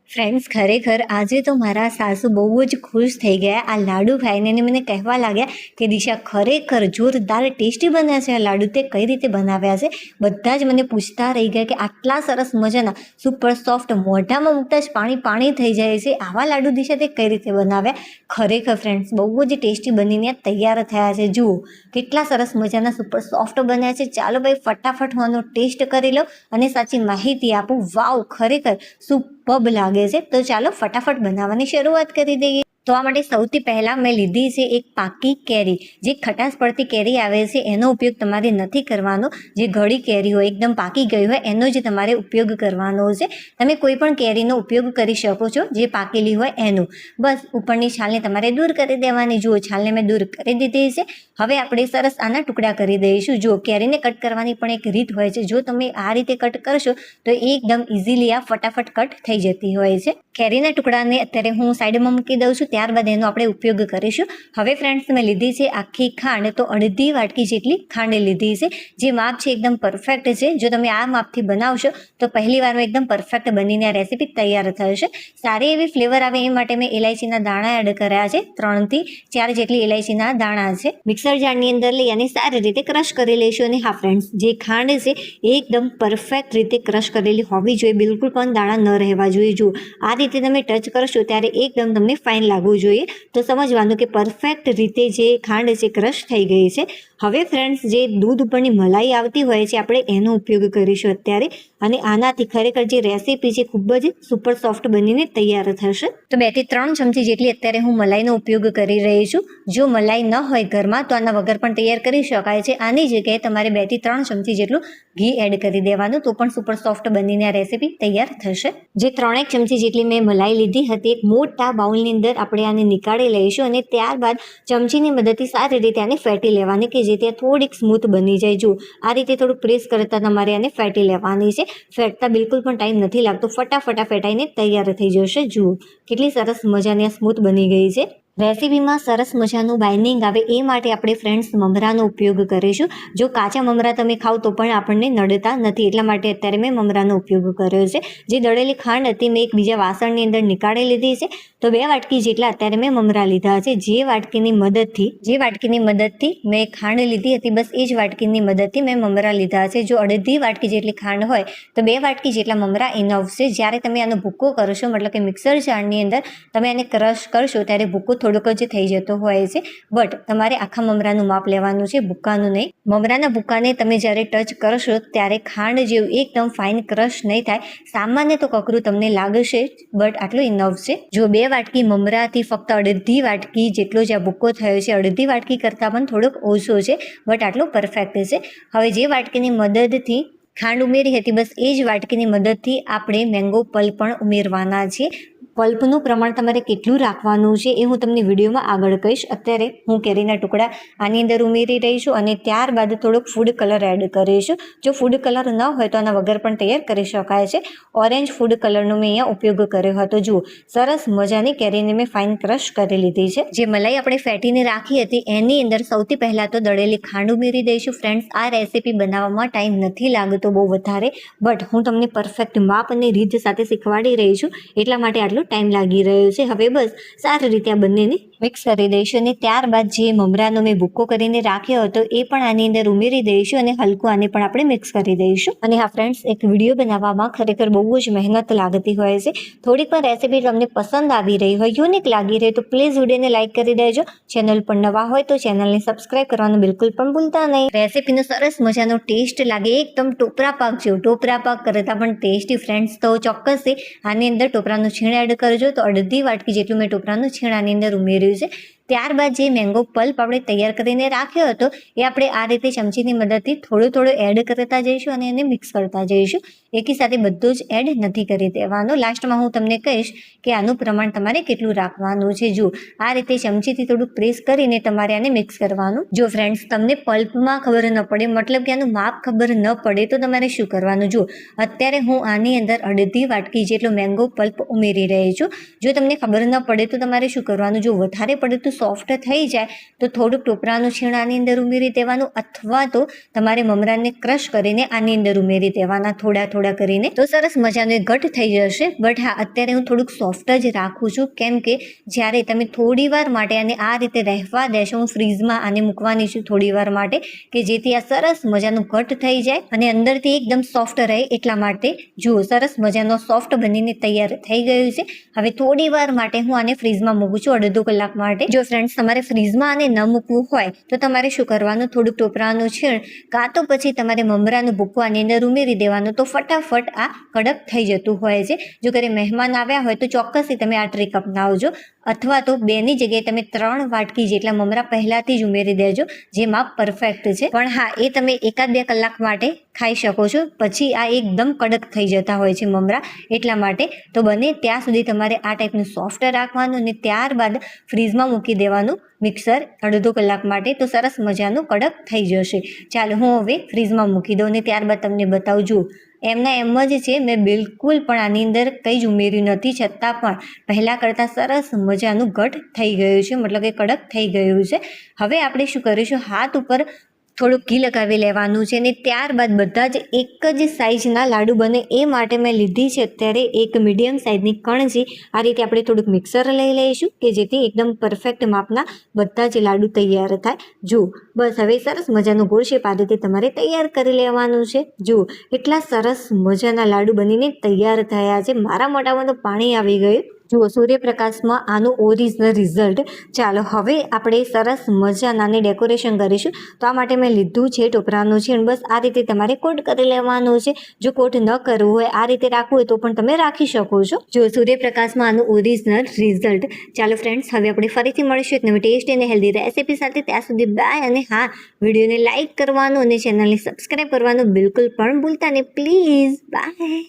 Friends, ખરેખર આજે તો મારા સાસુ બહુ જ ખુશ થઈ ગયા આ લાડુ ખાઈને અને મને કહેવા લાગ્યા કે દિશા ખરેખર જોરદાર ટેસ્ટી બન્યા છે આ લાડુ, તે કઈ રીતે બનાવ્યા છે. બધા જ મને પૂછતા રહી ગયા કે આટલા સરસ મજાના સુપર સોફ્ટ મોઢામાં મૂકતા જ પાણી પાણી થઈ જાય છે, આવા લાડુ દિશા તે કઈ રીતે બનાવ્યા. ખરેખર ફ્રેન્ડ્સ બહુ જ ટેસ્ટી બનીને તૈયાર થયા છે. જુઓ કેટલા સરસ મજાના સુપર સોફ્ટ બન્યા છે. ચાલો ભાઈ ફટાફટ હું આનો ટેસ્ટ કરી લો અને સાચી માહિતી આપું. વાવ, ખરેખર સુપર્બ લાગે છે. તો ચાલો ફટાફટ બનાવવાની શરૂઆત કરી દઈએ. તો આ માટે સૌથી પહેલાં મેં લીધી છે એક પાકી કેરી. જે ખટાશ પડતી કેરી આવે છે એનો ઉપયોગ તમારે નથી કરવાનો. જે ગળી કેરી હોય, એકદમ પાકી ગઈ હોય, એનો જ તમારે ઉપયોગ કરવાનો છે. તમે કોઈ પણ કેરીનો ઉપયોગ કરી શકો છો જે પાકેલી હોય એનું. બસ ઉપરની છાલને તમારે દૂર કરી દેવાની. જુઓ છાલને મેં દૂર કરી દીધી છે. હવે આપણે સરસ આના ટુકડા કરી દઈશું. જુઓ કેરીને કટ કરવાની પણ એક રીત હોય છે. જો તમે આ રીતે કટ કરશો તો એકદમ ઇઝીલી આ ફટાફટ કટ થઈ જતી હોય છે. કેરીના ટુકડાને અત્યારે હું સાઈડમાં મૂકી દઉં છું, ત્યારબાદ એનો આપણે ઉપયોગ કરીશું. હવે ફ્રેન્ડ્સ મેં લીધી છે આખી ખાંડ, તો અડધી વાટકી જેટલી ખાંડ લીધી છે. જે માપ છે એકદમ પરફેક્ટ છે. જો તમે આ માપથી બનાવશો તો પહેલી વારમાં એકદમ પરફેક્ટ બનીને આ રેસીપી તૈયાર થશે. સારી એવી ફ્લેવર આવે એ માટે મેં ઇલાયચીના દાણા એડ કર્યા છે. 3 થી 4 જેટલી ઇલાયચીના દાણા છે. મિક્સર જારની અંદર લઈ અને સારી રીતે ક્રશ કરી લઈશું. અને હા ફ્રેન્ડ્સ, જે ખાંડ છે એકદમ પરફેક્ટ રીતે ક્રશ કરેલી હોવી જોઈએ, બિલકુલ પણ દાણા ન રહેવા જોઈએ. જુઓ આ રીતે તમે ટચ કરશો ત્યારે એકદમ તમને ફાઇન લાગવું જોઈએ. તો સમજવાનું કે પરફેક્ટ રીતે જે ખાંડ છે ક્રશ થઈ ગઈ છે. હવે ફ્રેન્ડ્સ, જે દૂધ ઉપરની મલાઈ આવતી હોય છે આપણે એનો ઉપયોગ કરીશું અત્યારે. અને આનાથી ખરેખર જે રેસીપી છે ખૂબ જ સુપર સોફ્ટ બનીને તૈયાર થશે. તો 2 થી 3 ચમચી જેટલી અત્યારે હું મલાઈનો ઉપયોગ કરી રહી છું. જો મલાઈ ન હોય ઘરમાં તો આના વગર પણ તૈયાર કરી શકાય છે. આની જગ્યાએ તમારે 2 થી 3 ચમચી જેટલું ઘી એડ કરી દેવાનું, તો પણ સુપર સોફ્ટ બનીને આ રેસીપી તૈયાર થશે. જે 3 ચમચી જેટલી મેં મલાઈ લીધી હતી, એક મોટા બાઉલની અંદર આપણે આને નીકાળી લઈશું અને ત્યારબાદ ચમચીની મદદથી સારી રીતે આને ફેટી લેવાની કે જેથી આ થોડીક સ્મૂથ બની જાય. જુઓ આ રીતે થોડું પ્રેસ કરતા તમારે આને ફેટી લેવાની છે. ફેટતા બિલકુલ પણ ટાઈમ નથી લાગતો, ફટાફટ ફેટાઈને તૈયાર થઈ જશે. જુઓ કેટલી સરસ મજાની આ સ્મૂથ બની ગઈ છે. રેસીપીમાં સરસ મજાનું બાઇન્ડિંગ આવે એ માટે આપણે ફ્રેન્ડ્સ મમરાનો ઉપયોગ કરીશું. જો કાચા મમરા તમે ખાવ તો પણ આપણને નડતા નથી, એટલા માટે અત્યારે મેં મમરાનો ઉપયોગ કર્યો છે. જે દળેલી ખાંડ હતી મેં એક બીજા વાસણની અંદર નીકાળી લીધી છે. તો 2 વાટકી જેટલા અત્યારે મેં મમરા લીધા છે. જે વાટકીની મદદથી મેં ખાંડ લીધી હતી, બસ એ જ વાટકીની મદદથી મેં મમરા લીધા છે. જો અડધી વાટકી જેટલી ખાંડ હોય તો 2 વાટકી જેટલા મમરા ઇનફ છે. જ્યારે તમે આનો ભૂક્કો કરશો, મતલબ કે મિક્સર જારની અંદર તમે આને ક્રશ કરશો ત્યારે ભૂક્કો થોડોક જ થઈ જતો હોય છે. બટ તમારે આખા મમરાનું માપ લેવાનું છે, ભૂક્કાનું નહીં. મમરાના ભૂક્કાને તમે જ્યારે ટચ કરશો ત્યારે ખાંડ જેવું એકદમ ફાઇન ક્રશ નહીં થાય. સામાન્ય તો કકરું તમને લાગશે, બટ આટલું ઇનફ છે. જો 2 વાટકી મમરાથી ફક્ત અડધી વાટકી જેટલો જ આ ભૂક્કો થયો છે. અડધી વાટકી કરતાં પણ થોડોક ઓછો છે, બટ આટલો પરફેક્ટ છે. હવે જે વાટકીની મદદથી ખાંડ ઉમેરી હતી, બસ એ જ વાટકીની મદદથી આપણે મેંગો પલ્પ પણ ઉમેરવાના છે. પલ્પનું પ્રમાણ તમારે કેટલું રાખવાનું છે એ હું તમને વિડીયોમાં આગળ કહીશ. અત્યારે હું કેરીના ટુકડા આની અંદર ઉમેરી રહી છું અને ત્યારબાદ થોડોક ફૂડ કલર એડ કરીશું. જો ફૂડ કલર ન હોય તો આના વગર પણ તૈયાર કરી શકાય છે. ઓરેન્જ ફૂડ કલરનો મેં અહીંયા ઉપયોગ કર્યો હતો. જુઓ સરસ મજાની કેરીને મેં ફાઇન ક્રશ કરી લીધી છે. જે મલાઈ આપણે ફેટીને રાખી હતી એની અંદર સૌથી પહેલાં તો દળેલી ખાંડ ઉમેરી દઈશું. ફ્રેન્ડ્સ, આ રેસીપી બનાવવામાં ટાઈમ નથી લાગતો બહુ વધારે, બટ હું તમને પરફેક્ટ માપ અને રીત સાથે શીખવાડી રહી છું, એટલા માટે આટલું ટાઈમ લાગી રહ્યો છે. હવે બસ સારી રીતે આ બંનેને મિક્સ કરી દઈશું અને ત્યારબાદ જે મમરાનો મેં ભૂક્કો કરીને રાખ્યો હતો એ પણ આની અંદર ઉમેરી દઈશું અને હલકું આને પણ આપણે મિક્સ કરી દઈશું. અને હા ફ્રેન્ડ્સ, એક વિડીયો બનાવવામાં ખરેખર બહુ જ મહેનત લાગતી હોય છે. થોડીક પણ રેસીપી તમને પસંદ આવી રહી હોય, યુનિક લાગી રહી તો પ્લીઝ વિડીયોને લાઇક કરી દેજો. ચેનલ પર નવા હોય તો ચેનલને સબસ્ક્રાઇબ કરવાનું બિલકુલ પણ ભૂલતા નહીં. રેસીપીનો સરસ મજાનો ટેસ્ટ લાગે, એકદમ ટોપરા પાક જેવું, ટોપરા પાક કરતાં પણ ટેસ્ટી. ફ્રેન્ડ્સ, તો ચોક્કસથી આની અંદર ટોપરાનું છીણ એડ કરજો. તો અડધી વાટકી જેટલું મેં ટોપરાનું છીણ આની અંદર ઉમેર્યું છે. ત્યારબાદ જે મેંગો પલ્પ આપણે તૈયાર કરીને રાખ્યો હતો એ આપણે આ રીતે ચમચીની મદદથી થોડું એડ કરતા જઈશું અને એને મિક્સ કરતા જઈશું. એકી સાથે બધું જ એડ નથી કરી દેવાનું. લાસ્ટમાં હું તમને કહીશ કે આનું પ્રમાણ તમારે કેટલું રાખવાનું છે. જો આ રીતે ચમચીથી થોડુંક પ્રેસ કરીને તમારે આને મિક્સ કરવાનું. જો ફ્રેન્ડ્સ, તમને પલ્પમાં ખબર ન પડે, મતલબ કે આનું માપ ખબર ન પડે તો તમારે શું કરવાનું. જો અત્યારે હું આની અંદર અડધી વાટકી જેટલો મેંગો પલ્પ ઉમેરી રહી છું. જો તમને ખબર ન પડે તો તમારે શું કરવાનું. જો વધારે પડે તો રીતનું સોફ્ટ થઈ જાય તો થોડુંક ટોપરાનું છીણ આની અંદર ઉમેરી દેવાનું, અથવા તો તમારે મમરાને ક્રશ કરીને આની અંદર ઉમેરી દેવાના થોડા થોડા કરીને, તો સરસ મજાનું એ ઘટ થઈ જશે. બટ હા, અત્યારે હું થોડુંક સોફ્ટ જ રાખું છું, કેમ કે જ્યારે તમે થોડી વાર માટે આને આ રીતે રહેવા દેશો, હું ફ્રીઝમાં આને મૂકવાની છું થોડી વાર માટે, કે જેથી આ સરસ મજાનું ઘટ થઈ જાય અને અંદરથી એકદમ સોફ્ટ રહે. એટલા માટે જુઓ, સરસ મજાનો સોફ્ટ બનીને તૈયાર થઈ ગયું છે. હવે થોડી વાર માટે હું આને ફ્રીઝમાં મૂકું છું, અડધો કલાક માટે. જો ફ્રેન્ડ્સ, તમારે ફ્રીઝમાં આને ન મૂકવું હોય તો તમારે શું કરવાનું, થોડુંક ટોપરાનું છીણ કાં તો પછી તમારે મમરાનું ભૂક્કો આની અંદર ઉમેરી દેવાનું, તો ફટાફટ આ કડક થઈ જતું હોય છે. જો ઘરે મહેમાન આવ્યા હોય તો ચોક્કસથી તમે આ ટ્રીક અપનાવજો, અથવા તો 2ની જગ્યાએ તમે 3 વાટકી જેટલા મમરા પહેલાથી જ ઉમેરી દેજો, જે માપ પરફેક્ટ છે. પણ હા, એ તમે 1-2 કલાક માટે ખાઈ શકો છો, પછી આ એકદમ કડક થઈ જતા હોય છે મમરા. એટલા માટે તો બને ત્યાં સુધી તમારે આ ટાઈપનું સોફ્ટ રાખવાનું અને ત્યારબાદ ફ્રીઝમાં મૂકી દેવાનું મિક્સર અડધો કલાક માટે, તો સરસ મજાનું કડક થઈ જશે. ચાલો, હું હવે ફ્રીઝમાં મૂકી દઉં અને ત્યારબાદ તમને બતાવું. જુઓ, એમના એમ જ છે, મેં બિલકુલ પણ આની અંદર કંઈ જ ઉમેર્યું નથી, છતાં પણ પહેલાં કરતાં સરસ મજાનું ઘટ થઈ ગયું છે, મતલબ કે કડક થઈ ગયું છે. હવે આપણે શું કરીશું, હાથ ઉપર થોડુંક ઘી લગાવી લેવાનું છે અને ત્યારબાદ બધા જ એક જ સાઇઝના લાડુ બને એ માટે મેં લીધી છે અત્યારે એક મીડિયમ સાઇઝની કણજી. આ રીતે આપણે થોડુંક મિક્સર લઈ લઈશું, કે જેથી એકદમ પરફેક્ટ માપના બધા જ લાડુ તૈયાર થાય. જુઓ, બસ હવે સરસ મજાનું ગોળ શેપ આ રીતે તમારે તૈયાર કરી લેવાનું છે. જુઓ, એટલા સરસ મજાના લાડુ બનીને તૈયાર થયા છે. મારા મોઢામાં તો પાણી આવી ગયું. જુઓ, સૂર્યપ્રકાશમાં આનું ઓરિજિનલ રિઝલ્ટ. ચાલો, હવે આપણે સરસ મજાનાને ડેકોરેશન કરીશું. તો આ માટે મેં લીધું છે ટોપરાનું છીણ. બસ આ રીતે તમારે કોટ કરી લેવાનું છે. જો કોટ ન કરવું હોય, આ રીતે રાખવું હોય તો પણ તમે રાખી શકો છો. જો સૂર્યપ્રકાશમાં આનું ઓરિજિનલ રિઝલ્ટ. ચાલો ફ્રેન્ડ્સ, હવે આપણે ફરીથી મળીશું એક નવી ટેસ્ટી અને હેલ્ધી રેસીપી સાથે. ત્યાં સુધી બાય. અને હા, વિડીયોને લાઇક કરવાનું અને ચેનલને સબસ્ક્રાઈબ કરવાનું બિલકુલ પણ ભૂલતા નહીં પ્લીઝ. બાય.